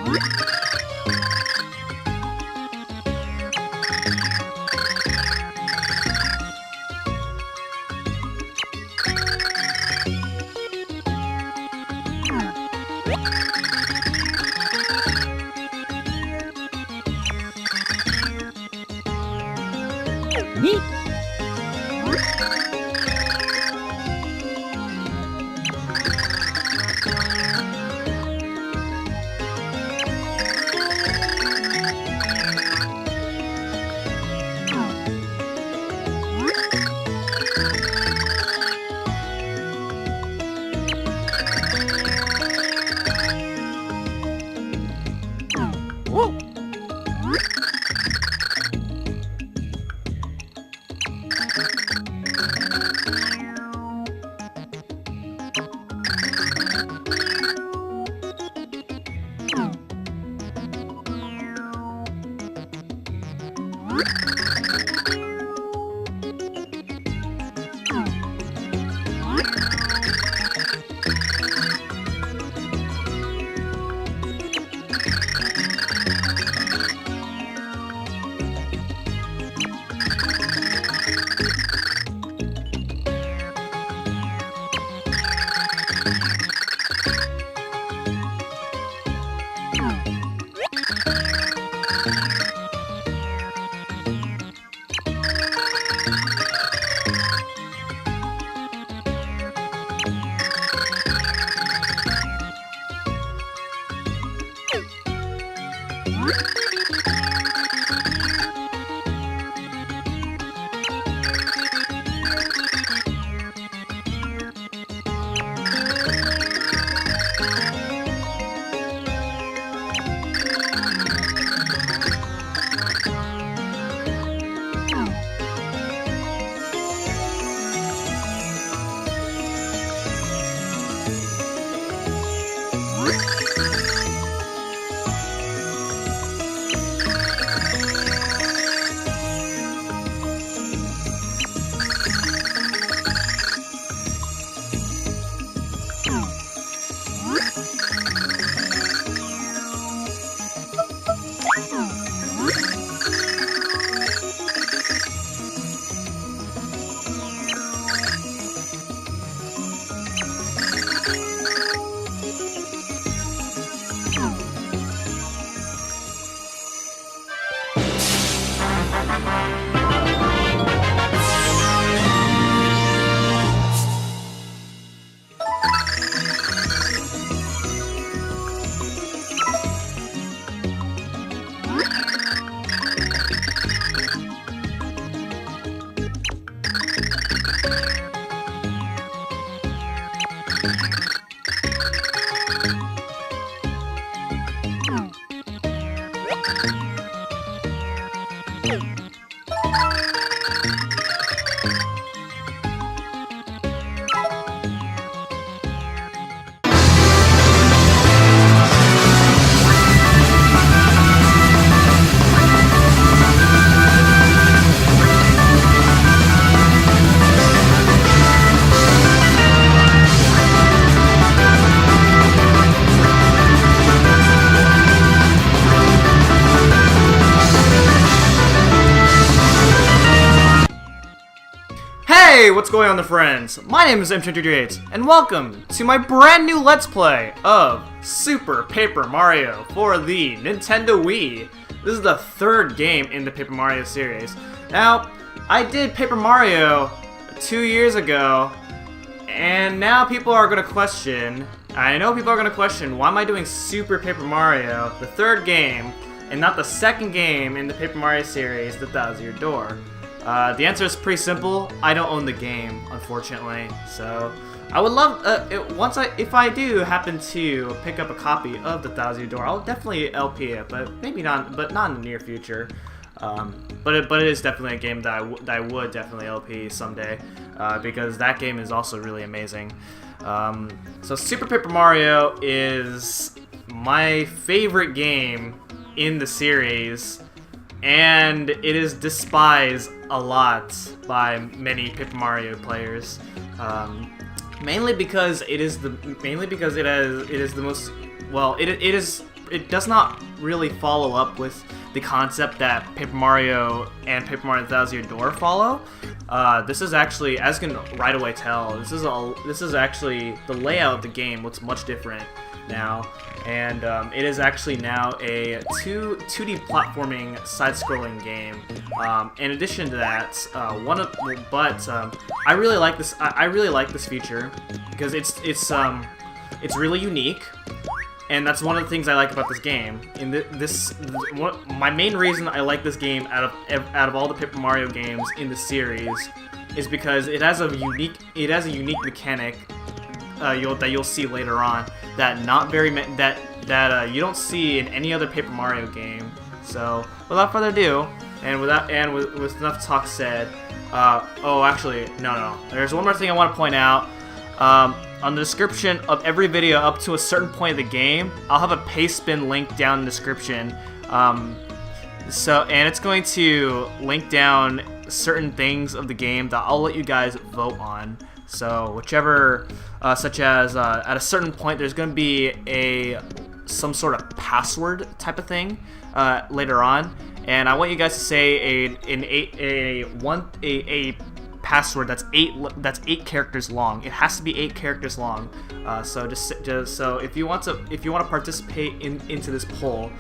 Neat. Whoa. Hey, what's going on, friends? My name is M238, and welcome to my brand new Let's Play of Super Paper Mario for the Nintendo Wii. This is the third game in the Paper Mario series. Now, I did Paper Mario 2 years ago, and now people are going to question, I know people are going to question, why am I doing Super Paper Mario, the third game, and not the second game in the Paper Mario series, The Thousand-Year Door? The answer is pretty simple. I don't own the game, unfortunately. So I would love if I do happen to pick up a copy of The Thousand-Year Door, I'll definitely LP it, but maybe not, but not in the near future. But it is definitely a game that I would definitely LP someday, because that game is also really amazing. So Super Paper Mario is my favorite game in the series, and it is despised a lot by many Paper Mario players, mainly because it is the most, well, it is it does not really follow up with the concept that Paper Mario and Paper Mario Thousand Year Door follow. This is actually, as you can right away tell, this is actually the layout of the game looks much different now, and it is actually now a 2D platforming side-scrolling game. In addition to that, I really like this. I really like this feature because it's really unique. And that's one of the things I like about this game. My main reason I like this game out of all the Paper Mario games in the series is because it has a unique mechanic that you'll see later on that you don't see in any other Paper Mario game. So without further ado, with enough talk said, actually no, there's one more thing I want to point out. On the description of every video up to a certain point of the game, I'll have a paste spin link down in the description. And it's going to link down certain things of the game that I'll let you guys vote on. So whichever, such as at a certain point, there's going to be some sort of password type of thing later on, and I want you guys to say a password that's eight characters long. It has to be 8 characters long. So so if you want to participate into this poll,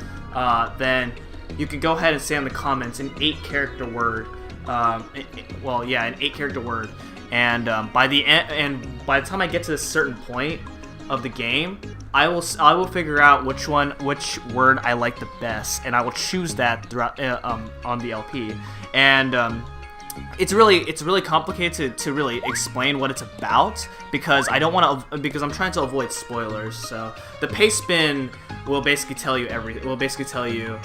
then you can go ahead and say in the comments an 8-character word. An 8-character word. And by the time I get to a certain point of the game, I will figure out which word I like the best, and I will choose that throughout on the LP. And it's really complicated to really explain what it's about because I'm trying to avoid spoilers. So the paste spin will basically tell you everything. It will basically tell you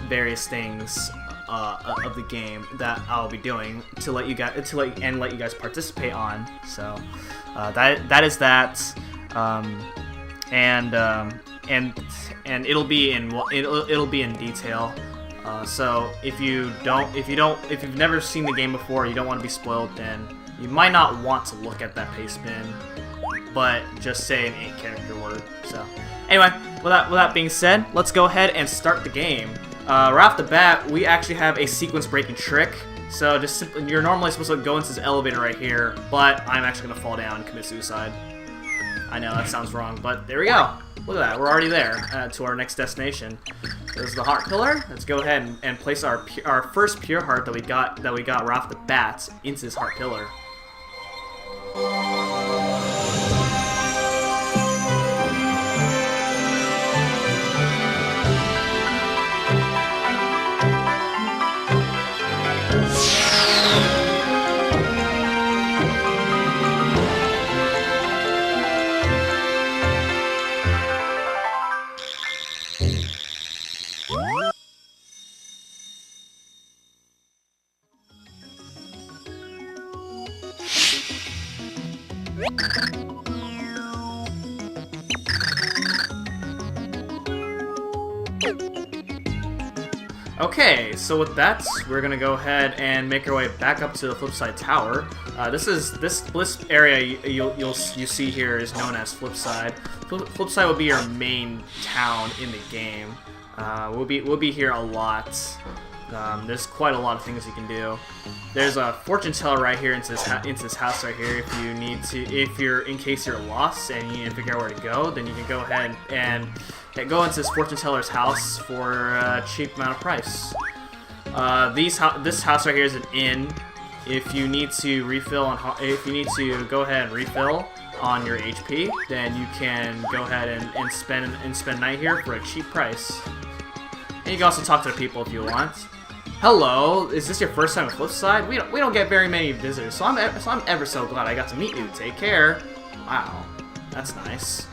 various things of the game that I'll be doing to let you guys participate on. So that is that, and it'll be in detail. So if you've never seen the game before, you don't want to be spoiled, then you might not want to look at that paste spin, but just say an 8-character word. So anyway, with that being said, let's go ahead and start the game. Right off the bat, we actually have a sequence breaking trick. So you're normally supposed to go into this elevator right here, but I'm actually gonna fall down and commit suicide. I know that sounds wrong, but there we go. Look at that, we're already there to our next destination. There's the heart pillar. Let's go ahead and place our first pure heart that we got right off the bat into this heart pillar. Okay, so with that, we're gonna go ahead and make our way back up to the Flipside Tower. This area you see here is known as Flipside. Flipside will be your main town in the game. We'll be here a lot. There's quite a lot of things you can do. There's a fortune teller right here into this house right here. In case you're lost and you need to figure out where to go, then you can go ahead and go into this fortune teller's house for a cheap amount of price. This house right here is an inn. If you need to go ahead and refill on your HP, then you can go ahead and spend night here for a cheap price. And you can also talk to the people if you want. Hello, is this your first time at Flipside? We don't get very many visitors, so I'm ever so glad I got to meet you. Take care. Wow, that's nice.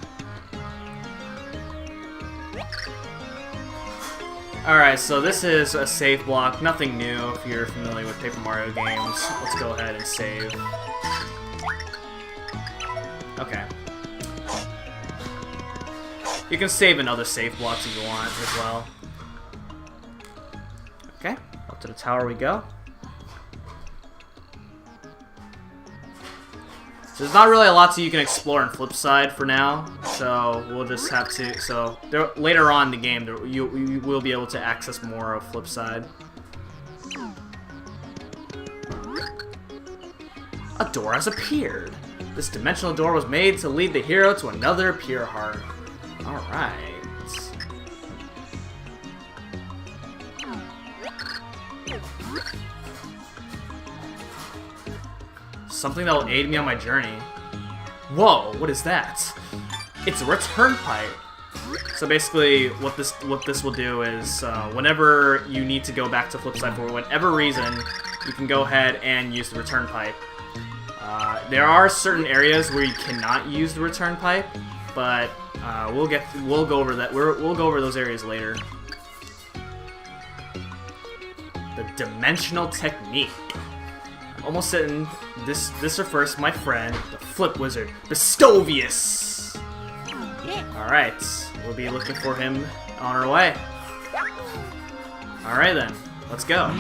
Alright, so this is a save block, nothing new if you're familiar with Paper Mario games. Let's go ahead and save. Okay. You can save in other save blocks if you want as well. Okay, up to the tower we go. There's not really a lot you can explore in Flipside for now, so we'll just have to. So later on in the game, you will be able to access more of Flipside. A door has appeared. This dimensional door was made to lead the hero to another pure heart. All right. Something that will aid me on my journey. Whoa, what is that? It's a return pipe. So basically, what this will do is, whenever you need to go back to Flipside for whatever reason, you can go ahead and use the return pipe. There are certain areas where you cannot use the return pipe, but we'll go over that. We'll go over those areas later. The dimensional technique. Almost certain this refers to my friend, the Flip Wizard, Bestovius. Alright, we'll be looking for him on our way. Alright then, let's go.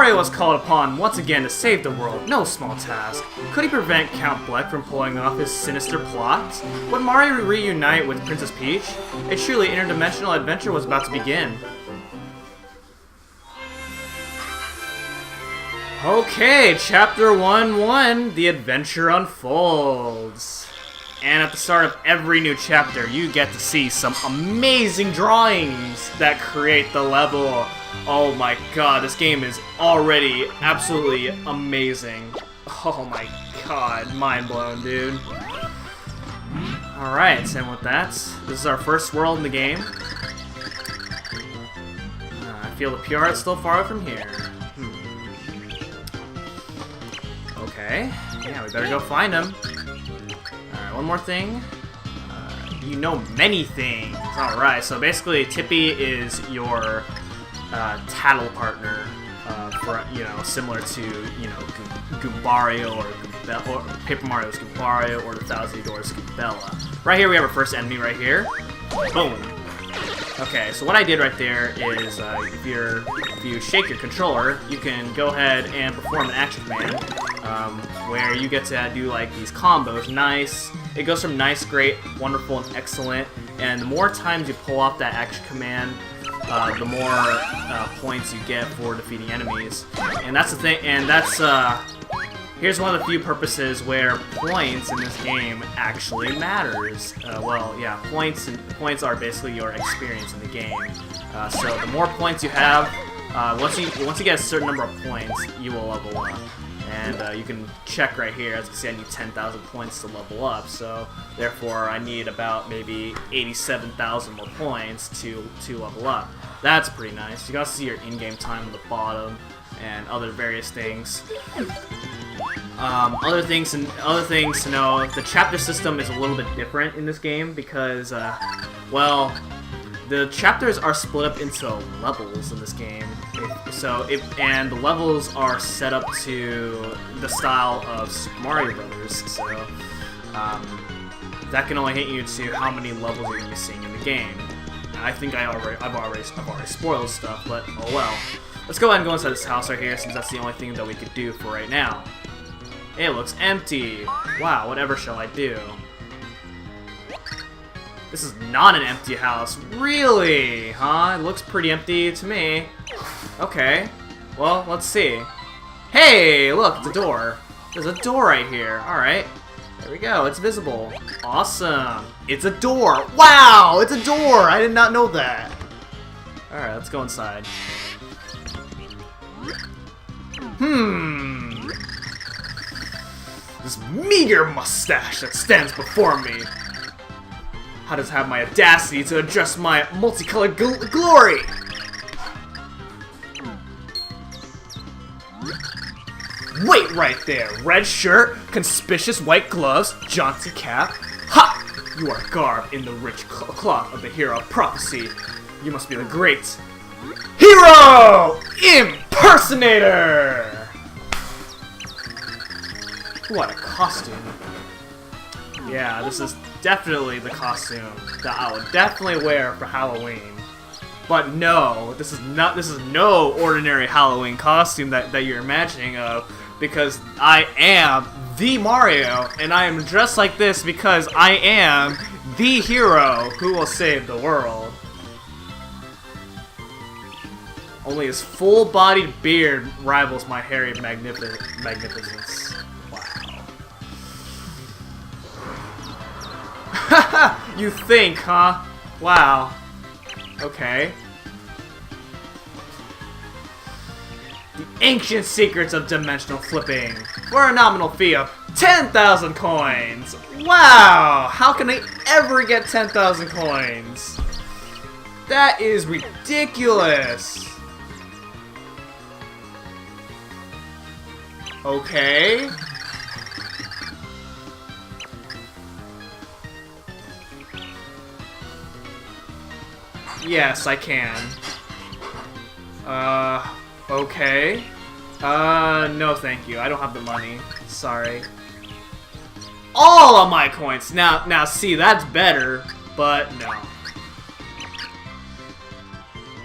Mario was called upon once again to save the world, no small task. Could he prevent Count Bleck from pulling off his sinister plots? Would Mario reunite with Princess Peach? A truly interdimensional adventure was about to begin. Okay, Chapter 1-1, the adventure unfolds. And at the start of every new chapter, you get to see some amazing drawings that create the level. Oh my god, this game is already absolutely amazing. Oh my god, mind blown, dude. Alright, and with that, this is our first world in the game. I feel the PR is still far from here. Okay, yeah, we better go find him. Alright, one more thing. You know many things. Alright, so basically Tippy is your tattle partner, for, you know, similar to, you know, Goombario or Paper Mario's Goombario or the Thousand Doors Goombella. Right here we have our first enemy right here. Boom. Okay, so what I did right there is, if you shake your controller, you can go ahead and perform an action command, where you get to do like these combos. Nice. It goes from nice, great, wonderful, and excellent. And the more times you pull off that action command, the more points you get for defeating enemies. And that's the thing. And that's here's one of the few purposes where points in this game actually matters. Well, yeah, points are basically your experience in the game. So the more points you have, once you get a certain number of points, you will level up. And you can check right here, as you can see I need 10,000 points to level up, so therefore I need about maybe 87,000 more points to level up. That's pretty nice. You gotta see your in-game time on the bottom, and other various things. Other things to know, the chapter system is a little bit different in this game because, well, the chapters are split up into levels in this game. And the levels are set up to the style of Super Mario Brothers. So that can only hint you to how many levels you're going to be seeing in the game. I think I've already spoiled stuff, but oh well. Let's go ahead and go inside this house right here, since that's the only thing that we could do for right now. It looks empty. Wow, whatever shall I do? This is not an empty house. Really? Huh? It looks pretty empty to me. Okay. Well, let's see. Hey, look, it's a door. There's a door right here. Alright. There we go. It's visible. Awesome. It's a door. Wow! It's a door! I did not know that. Alright, let's go inside. This meager mustache that stands before me. How does it have my audacity to address my multicolored glory? Wait right there! Red shirt, conspicuous white gloves, jaunty cap. Ha! You are garbed in the rich cloth of the hero of prophecy. You must be the great hero impersonator! What a costume. Yeah, this is definitely the costume that I would definitely wear for Halloween. But no, this is no ordinary Halloween costume that you're imagining of, because I am the Mario, and I am dressed like this because I am the hero who will save the world. Only his full-bodied beard rivals my hairy magnificence. You think, huh? Wow. Okay. The ancient secrets of dimensional flipping. For a nominal fee of 10,000 coins. Wow! How can I ever get 10,000 coins? That is ridiculous. Okay. Yes, I can. Okay. No thank you. I don't have the money. Sorry. All of my coins! Now see, that's better, but no.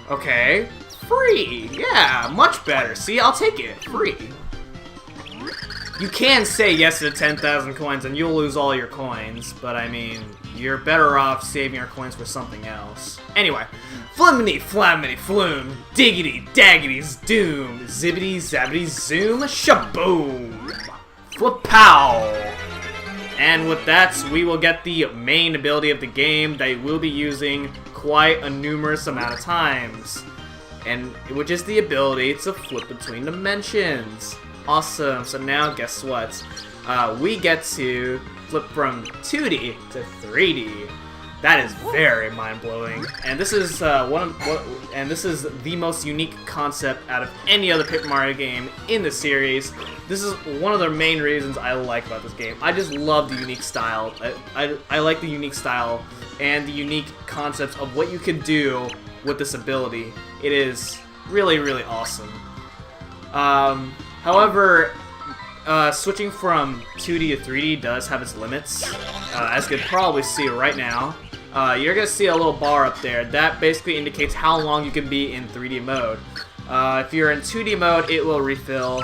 Okay. free. Yeah, much better. See, I'll take it. Free. You can say yes to 10,000 coins and you'll lose all your coins, but I mean, you're better off saving your coins for something else. Anyway, flimity, flamity, flume, diggity, daggity's doom, zibbity, zabbity, zoom, shaboom, flipow. And with that, we will get the main ability of the game that we'll be using quite a numerous amount of times, and which is the ability to flip between dimensions. Awesome. So now, guess what? We get to flip from 2D to 3D. That is very mind-blowing, and this is this is the most unique concept out of any other Paper Mario game in the series. This is one of the main reasons I like about this game. I just love the unique style. I like the unique style and the unique concepts of what you can do with this ability. It is really, really awesome. However, switching from 2D to 3D does have its limits. As you can probably see right now, you're going to see a little bar up there. That basically indicates how long you can be in 3D mode. If you're in 2D mode, it will refill.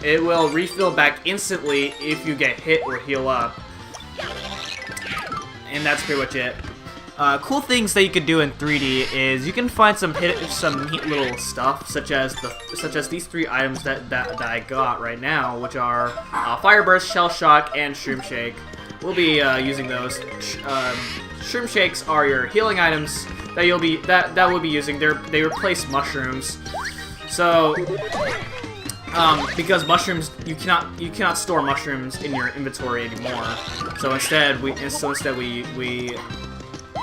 It will refill back instantly if you get hit or heal up. And that's pretty much it. Cool things that you can do in 3D is you can find some neat little stuff, such as these 3 items that I got right now, which are Fire Burst, Shell Shock, and Shroom Shake. We'll be using those. Shroom Shakes are your healing items that we'll be using. They replace mushrooms. So because mushrooms, you cannot store mushrooms in your inventory anymore. So instead we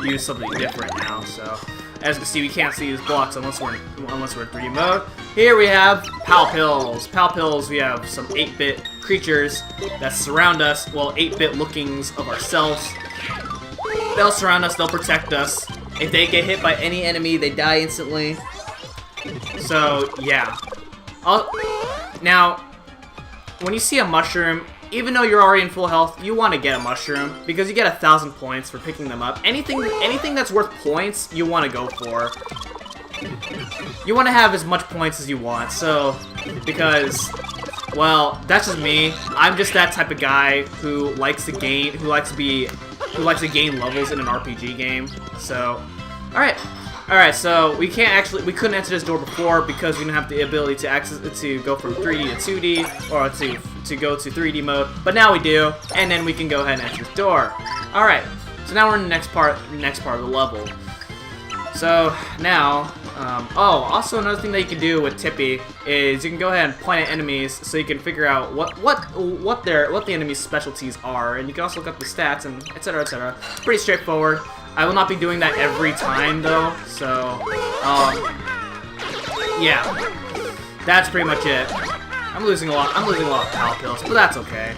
use something different now. So as you can see, we can't see these blocks unless we're in 3D mode. Here we have Pal Pills. Pal Pills, we have some 8-bit creatures that surround us. Well, 8-bit lookings of ourselves. They'll surround us. They'll protect us. If they get hit by any enemy, they die instantly. So yeah. Now, when you see a mushroom, even though you're already in full health, you want to get a mushroom because you get 1,000 points for picking them up. Anything that's worth points, you want to go for. You want to have as much points as you want. So, because, well, that's just me. I'm just that type of guy who likes to gain levels in an RPG game. So, all right. Alright, so we couldn't enter this door before because we didn't have the ability to go from 3D to 2D, or to go to 3D mode, but now we do, and then we can go ahead and enter this door. Alright, so now we're in the next part of the level. So, now, also another thing that you can do with Tippy is you can go ahead and point at enemies so you can figure out what the enemy's specialties are, and you can also look up the stats and etc. etc. Pretty straightforward. I will not be doing that every time though, so yeah, that's pretty much it. I'm losing a lot of Pal Pills, but that's okay.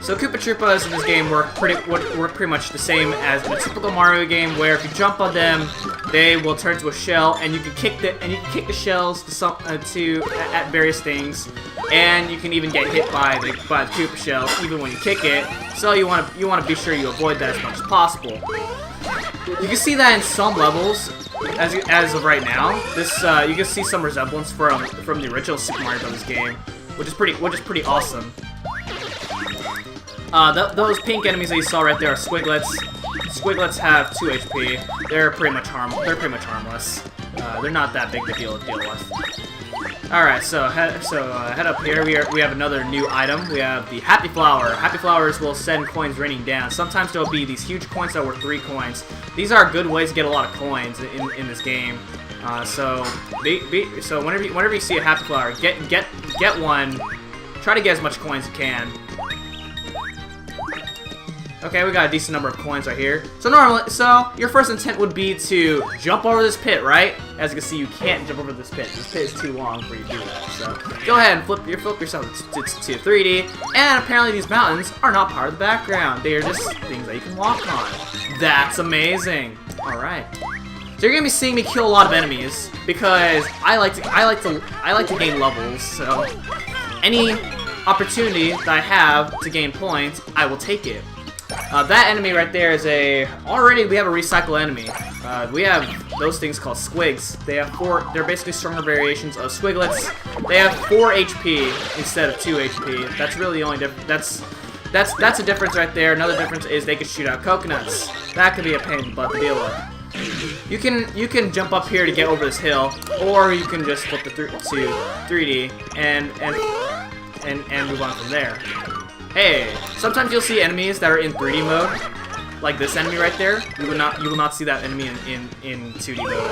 So Koopa Troopas in this game work pretty much the same as in a typical Mario game, where if you jump on them, they will turn to a shell, and you can kick the shells at various things, and you can even get hit by the Koopa shell even when you kick it. So you want to be sure you avoid that as much as possible. You can see that in some levels. As of right now, this you can see some resemblance from the original Super Mario Bros. Game, which is pretty awesome. Those pink enemies that you saw right there are Squiglets. Squiglets have 2 HP. They're pretty much harmless. They're not that big to deal with. Alright, so head up here. We have another new item. We have the Happy Flower. Happy Flowers will send coins raining down. Sometimes there'll be these huge coins that were 3 coins. These are good ways to get a lot of coins in this game. So whenever you see a Happy Flower, get one. Try to get as much coins as you can. Okay, we got a decent number of coins right here. So your first intent would be to jump over this pit, right? As you can see, you can't jump over this pit. This pit is too long for you to do that. So go ahead and flip yourself to 3D. And apparently these mountains are not part of the background. They are just things that you can walk on. That's amazing. All right. So you're gonna be seeing me kill a lot of enemies because I like to gain levels. So any opportunity that I have to gain points, I will take it. That enemy right there is already we have a recycle enemy. We have those things called squigs. They have they're basically stronger variations of squiglets. They have 4 HP instead of 2 HP. That's really the only difference. That's a difference right there. Another difference is they can shoot out coconuts. That could be a pain in the butt to deal with. You can jump up here to get over this hill, or you can just flip to 3D and move on from there. Hey, sometimes you'll see enemies that are in 3D mode. Like this enemy right there, you will not see that enemy in 2D mode at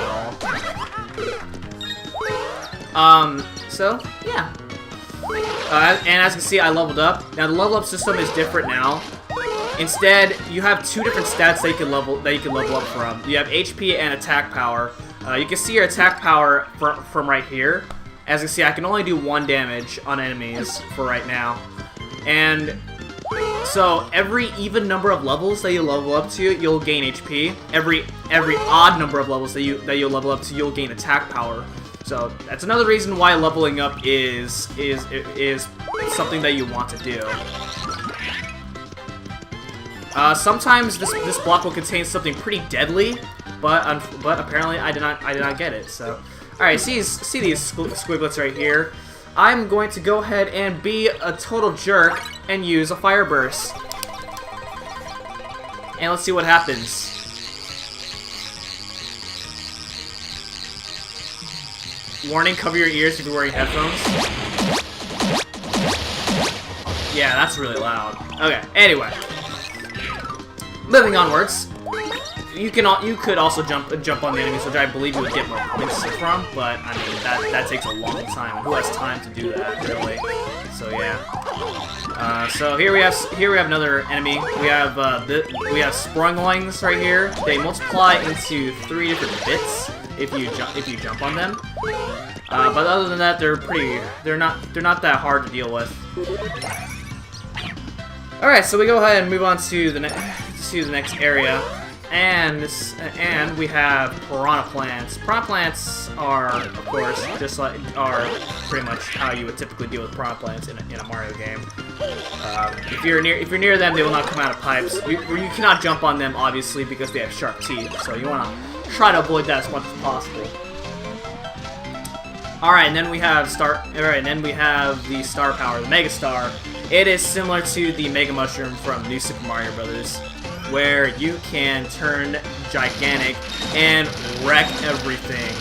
all. So yeah. And as you can see, I leveled up. Now the level up system is different now. Instead, you have 2 different stats that you can level up from. You have HP and attack power. You can see your attack power from right here. As you can see, I can only do 1 damage on enemies for right now. And so every even number of levels that you level up to, you'll gain HP. Every odd number of levels that you level up to, you'll gain attack power. So that's another reason why leveling up is something that you want to do. Sometimes this block will contain something pretty deadly, but apparently I did not get it. So, all right, see these squiglets right here. I'm going to go ahead and be a total jerk and use a fire burst. And let's see what happens. Warning, cover your ears if you're wearing headphones. Yeah, that's really loud. Okay, anyway. Moving onwards. You could also jump on the enemies, which I believe you would get more points from, but I mean that takes a long time. Who has time to do that, really? So yeah. So here we have another enemy. We have Sprunglings right here. They multiply into 3 different bits if you jump on them. But other than that, they're not that hard to deal with. All right, so we go ahead and move on to the next area. And we have piranha plants. Piranha plants are, of course, are pretty much how you would typically deal with piranha plants in a Mario game. If you're near them, they will not come out of pipes. You cannot jump on them, obviously, because they have sharp teeth. So you want to try to avoid that as much as possible. All right, and then we have the star power, the Mega Star. It is similar to the Mega Mushroom from New Super Mario Bros., where you can turn gigantic and wreck everything.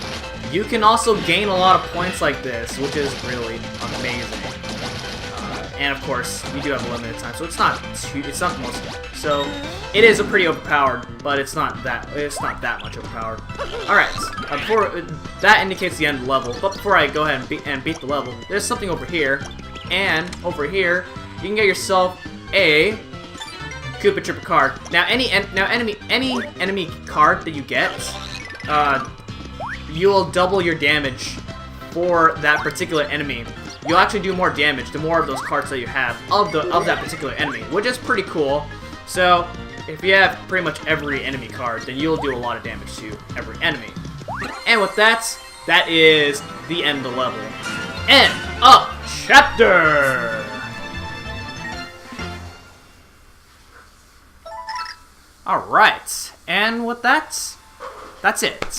You can also gain a lot of points like this, which is really amazing. And of course, we do have a limited time, so it's not the most. So it is a pretty overpowered, but it's not that much overpowered. All right, that indicates the end of the level. But before I go ahead and beat the level, there's something over here, and over here you can get yourself a Koopa Troopa card. Now any enemy card that you get, you will double your damage for that particular enemy. You'll actually do more damage the more of those cards that you have of that particular enemy, which is pretty cool. So if you have pretty much every enemy card, then you'll do a lot of damage to every enemy. And with that, that is the end of the level. End of chapter! Alright, and with that, that's it.